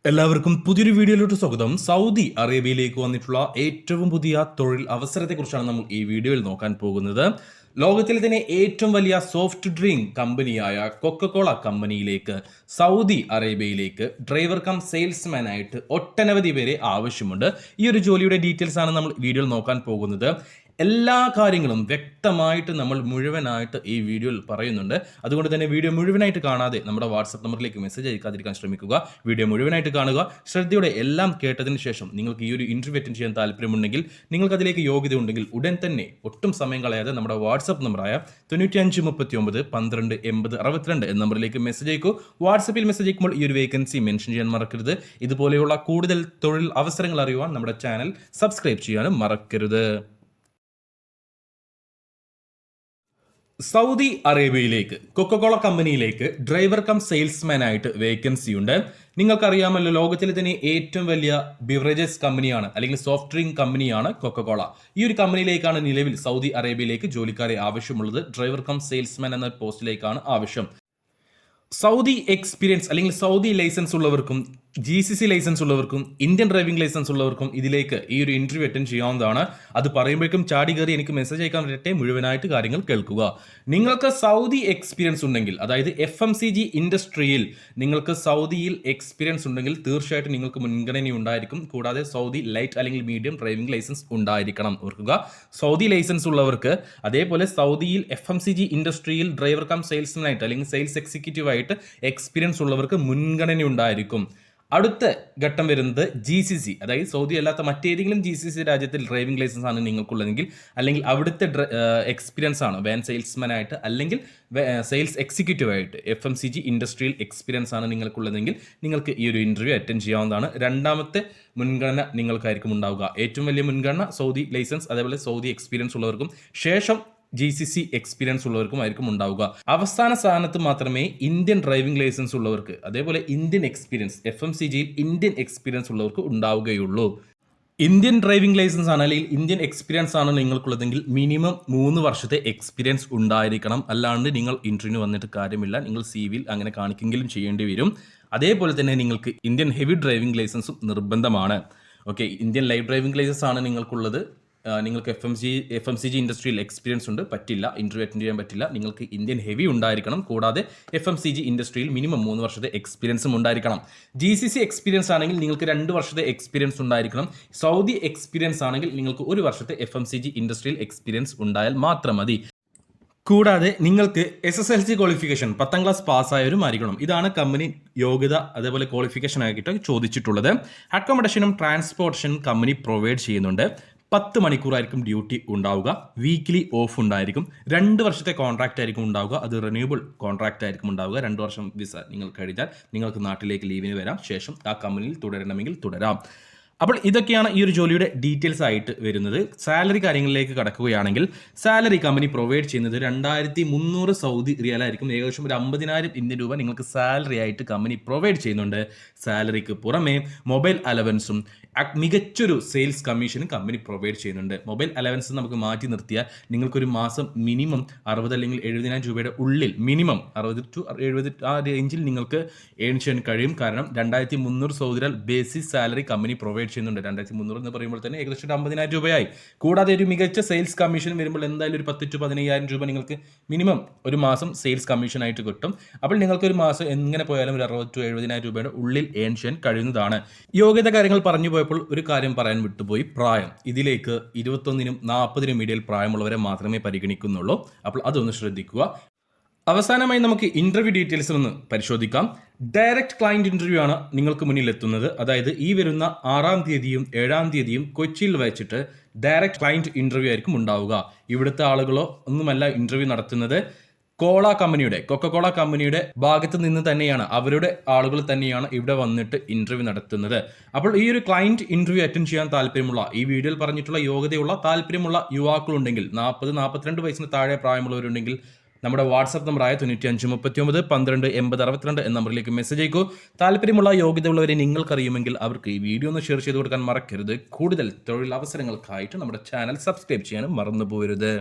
എല്ലാവർക്കും പുതിയൊരു വീഡിയോയിലോട്ട് സ്വാഗതം. സൗദി അറേബ്യയിലേക്ക് വന്നിട്ടുള്ള ഏറ്റവും പുതിയ തൊഴിൽ അവസരത്തെക്കുറിച്ചാണ് നമ്മൾ ഈ വീഡിയോയിൽ നോക്കാൻ പോകുന്നത്. ലോകത്തിലെ തന്നെ ഏറ്റവും വലിയ സോഫ്റ്റ് ഡ്രിങ്ക് കമ്പനിയായ കൊക്കക്കോള കമ്പനിയിലേക്ക് സൗദി അറേബ്യയിലേക്ക് ഡ്രൈവർ കം സെയിൽസ്മാൻ ആയിട്ട് ഒട്ടനവധി പേരെ ആവശ്യമുണ്ട്. ഈ ഒരു ജോലിയുടെ ഡീറ്റെയിൽസ് ആണ് നമ്മൾ വീഡിയോയിൽ നോക്കാൻ പോകുന്നത്. എല്ലാ കാര്യങ്ങളും വ്യക്തമായിട്ട് നമ്മൾ മുഴുവനായിട്ട് ഈ വീഡിയോയിൽ പറയുന്നുണ്ട്. അതുകൊണ്ട് തന്നെ വീഡിയോ മുഴുവനായിട്ട് കാണാതെ നമ്മുടെ വാട്സപ്പ് നമ്പറിലേക്ക് മെസ്സേജ് അയക്കാതിരിക്കാൻ ശ്രമിക്കുക. വീഡിയോ മുഴുവനായിട്ട് കാണുക. ശ്രദ്ധയോടെ എല്ലാം കേട്ടതിന് ശേഷം നിങ്ങൾക്ക് ഈ ഒരു ഇന്റർവ്യൂ അറ്റൻഡ് ചെയ്യാൻ താല്പര്യമുണ്ടെങ്കിൽ, നിങ്ങൾക്ക് അതിലേക്ക് യോഗ്യത ഉണ്ടെങ്കിൽ ഉടൻ തന്നെ ഒട്ടും സമയം കളയാതെ നമ്മുടെ വാട്സപ്പ് നമ്പറായ 9539128062 എന്ന നമ്പറിലേക്ക് മെസ്സേജ് അയക്കൂ. വാട്സപ്പിൽ മെസ്സേജ് അയക്കുമ്പോൾ ഈ ഒരു വേക്കൻസി മെൻഷൻ ചെയ്യാൻ മറക്കരുത്. ഇതുപോലെയുള്ള കൂടുതൽ തൊഴിൽ അവസരങ്ങൾ അറിയുവാൻ നമ്മുടെ ചാനൽ സബ്സ്ക്രൈബ് ചെയ്യാനും മറക്കരുത്. സൗദി അറേബ്യയിലേക്ക് കൊക്കക്കോള കമ്പനിയിലേക്ക് ഡ്രൈവർ കം സെയിൽസ്മാൻ ആയിട്ട് വേക്കൻസി ഉണ്ട്. നിങ്ങൾക്കറിയാമല്ലോ, ലോകത്തിലെ തന്നെ ഏറ്റവും വലിയ ബിവറേജസ് കമ്പനിയാണ് അല്ലെങ്കിൽ സോഫ്റ്റ് ഡ്രിങ്ക് കമ്പനിയാണ് കൊക്കക്കോള. ഈ ഒരു കമ്പനിയിലേക്കാണ് നിലവിൽ സൗദി അറേബ്യയിലേക്ക് ജോലിക്കാരെ ആവശ്യമുള്ളത്. ഡ്രൈവർ കം സെയിൽസ്മാൻ എന്ന പോസ്റ്റിലേക്കാണ് ആവശ്യം. സൗദി എക്സ്പീരിയൻസ് അല്ലെങ്കിൽ സൗദി ലൈസൻസ് ഉള്ളവർക്കും GCC ലൈസൻസ് ഉള്ളവർക്കും ഇന്ത്യൻ ഡ്രൈവിംഗ് ലൈസൻസ് ഉള്ളവർക്കും ഇതിലേക്ക് ഈ ഒരു ഇന്റർവ്യൂ അറ്റൻഡ് ചെയ്യാവുന്നതാണ്. അത് പറയുമ്പോഴേക്കും ചാടി കയറി എനിക്ക് മെസ്സേജ് അയക്കാൻ പറ്റട്ടെ, മുഴുവനായിട്ട് കാര്യങ്ങൾ കേൾക്കുക. നിങ്ങൾക്ക് സൗദി എക്സ്പീരിയൻസ് ഉണ്ടെങ്കിൽ, അതായത് FMCG ഇൻഡസ്ട്രിയിൽ നിങ്ങൾക്ക് സൗദിയിൽ എക്സ്പീരിയൻസ് ഉണ്ടെങ്കിൽ തീർച്ചയായിട്ടും നിങ്ങൾക്ക് മുൻഗണന ഉണ്ടായിരിക്കും. കൂടാതെ സൗദി ലൈറ്റ് അല്ലെങ്കിൽ മീഡിയം ഡ്രൈവിംഗ് ലൈസൻസ് ഉണ്ടായിരിക്കണം. ഓർക്കുക, സൗദി ലൈസൻസ് ഉള്ളവർക്ക്, അതേപോലെ സൗദിയിൽ FMCG ഇൻഡസ്ട്രിയിൽ ഡ്രൈവർ കം സെയിൽസ്മാൻ ആയിട്ട് അല്ലെങ്കിൽ സെയിൽസ് എക്സിക്യൂട്ടീവ് ആയിട്ട് എക്സ്പീരിയൻസ് ഉള്ളവർക്ക് മുൻഗണന ഉണ്ടായിരിക്കും. അടുത്ത ഘട്ടം വരുന്നത് GCC, അതായത് സൗദി അല്ലാത്ത മറ്റേതെങ്കിലും GCC രാജ്യത്തിൽ ഡ്രൈവിംഗ് ലൈസൻസ് ആണ് നിങ്ങൾക്കുള്ളതെങ്കിൽ, അല്ലെങ്കിൽ അവിടുത്തെ എക്സ്പീരിയൻസ് ആണ് വാൻ സെയിൽസ്മാൻ ആയിട്ട് അല്ലെങ്കിൽ സെയിൽസ് എക്സിക്യൂട്ടീവ് ആയിട്ട് FMCG ഇൻഡസ്ട്രിയിൽ എക്സ്പീരിയൻസ് ആണ് നിങ്ങൾക്കുള്ളതെങ്കിൽ നിങ്ങൾക്ക് ഈ ഒരു ഇന്റർവ്യൂ അറ്റൻഡ് ചെയ്യാവുന്നതാണ്. രണ്ടാമത്തെ മുൻഗണന നിങ്ങൾക്കായിരിക്കും ഉണ്ടാവുക. ഏറ്റവും വലിയ മുൻഗണന സൗദി ലൈസൻസ് അതേപോലെ സൗദി എക്സ്പീരിയൻസ് ഉള്ളവർക്കും, ശേഷം GCC എക്സ്പീരിയൻസ് ഉള്ളവർക്കും ആയിരിക്കും ഉണ്ടാവുക. അവസാന സ്ഥാനത്ത് മാത്രമേ ഇന്ത്യൻ ഡ്രൈവിംഗ് ലൈസൻസ് ഉള്ളവർക്ക്, അതേപോലെ ഇന്ത്യൻ എക്സ്പീരിയൻസ് FMCGയിൽ ഇന്ത്യൻ എക്സ്പീരിയൻസ് ഉള്ളവർക്ക് ഉണ്ടാവുകയുള്ളൂ. ഇന്ത്യൻ ഡ്രൈവിംഗ് ലൈസൻസ് ആണ് അല്ലെങ്കിൽ ഇന്ത്യൻ എക്സ്പീരിയൻസ് ആണ് നിങ്ങൾക്കുള്ളതെങ്കിൽ മിനിമം 3 വർഷത്തെ എക്സ്പീരിയൻസ് ഉണ്ടായിരിക്കണം. അല്ലാണ്ട് നിങ്ങൾ ഇന്റർവ്യൂവിന് വന്നിട്ട് കാര്യമില്ല. നിങ്ങൾ CV അങ്ങനെ കാണിക്കെങ്കിലും ചെയ്യേണ്ടി വരും. അതേപോലെ തന്നെ നിങ്ങൾക്ക് ഇന്ത്യൻ ഹെവി ഡ്രൈവിംഗ് ലൈസൻസും നിർബന്ധമാണ്. Okay, Indian light driving licence ആണ് നിങ്ങൾക്കുള്ളത്. നിങ്ങൾക്ക് FMCG ഇൻഡസ്ട്രിയിൽ എക്സ്പീരിയൻസ് ഉണ്ട്, പറ്റില്ല, ഇന്റർവ്യൂ അറ്റൻഡ് ചെയ്യാൻ പറ്റില്ല. നിങ്ങൾക്ക് ഇന്ത്യൻ ഹെവി ഉണ്ടായിരിക്കണം. കൂടാതെ FMCG ഇൻഡസ്ട്രിയിൽ മിനിമം 3 വർഷത്തെ എക്സ്പീരിയൻസും ഉണ്ടായിരിക്കണം. GCC എക്സ്പീരിയൻസ് ആണെങ്കിൽ നിങ്ങൾക്ക് 2 വർഷത്തെ എക്സ്പീരിയൻസ് ഉണ്ടായിരിക്കണം. സൗദി എക്സ്പീരിയൻസ് ആണെങ്കിൽ നിങ്ങൾക്ക് 1 വർഷത്തെ FMCG ഇൻഡസ്ട്രിയിൽ എക്സ്പീരിയൻസ് ഉണ്ടായാൽ മാത്രം മതി. കൂടാതെ നിങ്ങൾക്ക് SSLC ക്വാളിഫിക്കേഷൻ 10ാം ക്ലാസ് പാസ്സായവരും ആയിരിക്കണം. ഇതാണ് കമ്പനി യോഗ്യത അതേപോലെ ക്വാളിഫിക്കേഷൻ ആയിട്ട് ചോദിച്ചിട്ടുള്ളത്. അക്കോമഡേഷനും ട്രാൻസ്പോർട്ടേഷനും കമ്പനി പ്രൊവൈഡ് ചെയ്യുന്നുണ്ട്. 10 മണിക്കൂറായിരിക്കും ഡ്യൂട്ടി ഉണ്ടാവുക. വീക്ക്ലി ഓഫ് ഉണ്ടായിരിക്കും. 2 വർഷത്തെ കോൺട്രാക്റ്റ് ആയിരിക്കും ഉണ്ടാവുക. അത് റിന്യൂവബിൾ കോൺട്രാക്റ്റ് ആയിരിക്കും ഉണ്ടാവുക. 2 വർഷം വിസ നിങ്ങൾ കഴിഞ്ഞാൽ നിങ്ങൾക്ക് നാട്ടിലേക്ക് ലീവിന് വരാം. ശേഷം ആ കമ്പനിയിൽ തുടരണമെങ്കിൽ തുടരാം. അപ്പോൾ ഇതൊക്കെയാണ് ഈ ഒരു ജോലിയുടെ ഡീറ്റെയിൽസ് ആയിട്ട് വരുന്നത്. സാലറി കാര്യങ്ങളിലേക്ക് കടക്കുകയാണെങ്കിൽ, സാലറി കമ്പനി പ്രൊവൈഡ് ചെയ്യുന്നത് 2300 സൗദി റിയാലായിരിക്കും. ഏകദേശം ഒരു 50,000 ഇന്ത്യൻ രൂപ നിങ്ങൾക്ക് സാലറി ആയിട്ട് കമ്പനി പ്രൊവൈഡ് ചെയ്യുന്നുണ്ട്. സാലറിക്ക് പുറമെ മൊബൈൽ അലവൻസും മികച്ചൊരു സെയിൽസ് കമ്മീഷനും കമ്പനി പ്രൊവൈഡ് ചെയ്യുന്നുണ്ട്. മൊബൈൽ അലവൻസ് നമുക്ക് മാറ്റി നിർത്തിയാൽ നിങ്ങൾക്കൊരു മാസം മിനിമം 60 അല്ലെങ്കിൽ 70,000 രൂപയുടെ ഉള്ളിൽ, മിനിമം 60 to 70 ആ റേഞ്ചിൽ നിങ്ങൾക്ക് ഏൺ ചെയ്യാൻ കഴിയും. കാരണം 2300 സൗദി റിയാൽ ബേസിക് സാലറി കമ്പനി പ്രൊവൈഡ് ചെയ്യുന്നുണ്ട്. 2300 എന്ന് പറയുമ്പോൾ തന്നെ ഏകദേശം 50,000 രൂപയായി. കൂടാതെ ഒരു മികച്ച സെയിൽസ് കമ്മീഷൻ വരുമ്പോൾ എന്തായാലും ഒരു 10 to 15,000 രൂപ നിങ്ങൾക്ക് മിനിമം ഒരു മാസം സെയിൽസ് കമ്മീഷൻ ആയിട്ട് കിട്ടും. അപ്പോൾ നിങ്ങൾക്ക് ഒരു മാസം എങ്ങനെ പോയാലും ഒരു 60 to 70,000 രൂപയുടെ ഉള്ളിൽ ഏൺ ചെയ്യാൻ കഴിയുന്നതാണ്. യോഗ്യത കാര്യങ്ങൾ പറഞ്ഞു പോയപ്പോൾ ഒരു കാര്യം പറയാൻ വിട്ടുപോയി, പ്രായം. ഇതിലേക്ക് 21നും 40നും ഇടയിൽ പ്രായമുള്ളവരെ മാത്രമേ പരിഗണിക്കുന്നുള്ളൂ. അപ്പോൾ അതൊന്ന് ശ്രദ്ധിക്കുക. അവസാനമായി നമുക്ക് ഇന്റർവ്യൂ ഡീറ്റെയിൽസ് ഒന്ന് പരിശോധിക്കാം. ഡയറക്റ്റ് ക്ലയന്റ് ഇന്റർവ്യൂ ആണ് നിങ്ങൾക്ക് മുന്നിൽ എത്തുന്നത്. അതായത് ഈ വരുന്ന 6-ാം തീയതിയും 7-ാം തീയതിയും കൊച്ചിയിൽ വെച്ചിട്ട് ഡയറക്റ്റ് ക്ലയന്റ് ഇന്റർവ്യൂ ആയിരിക്കും ഉണ്ടാവുക. ഇവിടുത്തെ ആളുകളോ ഒന്നുമല്ല ഇന്റർവ്യൂ നടത്തുന്നത്. കൊക്കക്കോള കമ്പനിയുടെ ഭാഗത്ത് നിന്ന് തന്നെയാണ്, അവരുടെ ആളുകൾ തന്നെയാണ് ഇവിടെ വന്നിട്ട് ഇന്റർവ്യൂ നടത്തുന്നത്. അപ്പോൾ ഈ ഒരു ക്ലയന്റ് ഇന്റർവ്യൂ അറ്റൻഡ് ചെയ്യാൻ താല്പര്യമുള്ള, ഈ വീഡിയോയിൽ പറഞ്ഞിട്ടുള്ള യോഗ്യതയുള്ള താല്പര്യമുള്ള യുവാക്കളുണ്ടെങ്കിൽ, 40-42 വയസ്സിന് താഴെ പ്രായമുള്ളവരുണ്ടെങ്കിൽ നമ്മുടെ വാട്സ്ആപ്പ് നമ്പറായ 9539128062 എന്ന നമ്പറിലേക്ക് മെസ്സേജ് അയക്കൂ. താല്പര്യമുള്ള യോഗ്യതയുള്ളവരെ നിങ്ങൾക്കറിയുമെങ്കിൽ അവർക്ക് ഈ വീഡിയോ ഒന്ന് ഷെയർ ചെയ്ത് കൊടുക്കാൻ മറക്കരുത്. കൂടുതൽ തൊഴിൽ അവസരങ്ങൾക്കായിട്ട് നമ്മുടെ ചാനൽ സബ്സ്ക്രൈബ് ചെയ്യാനും മറന്നു പോകരുത്.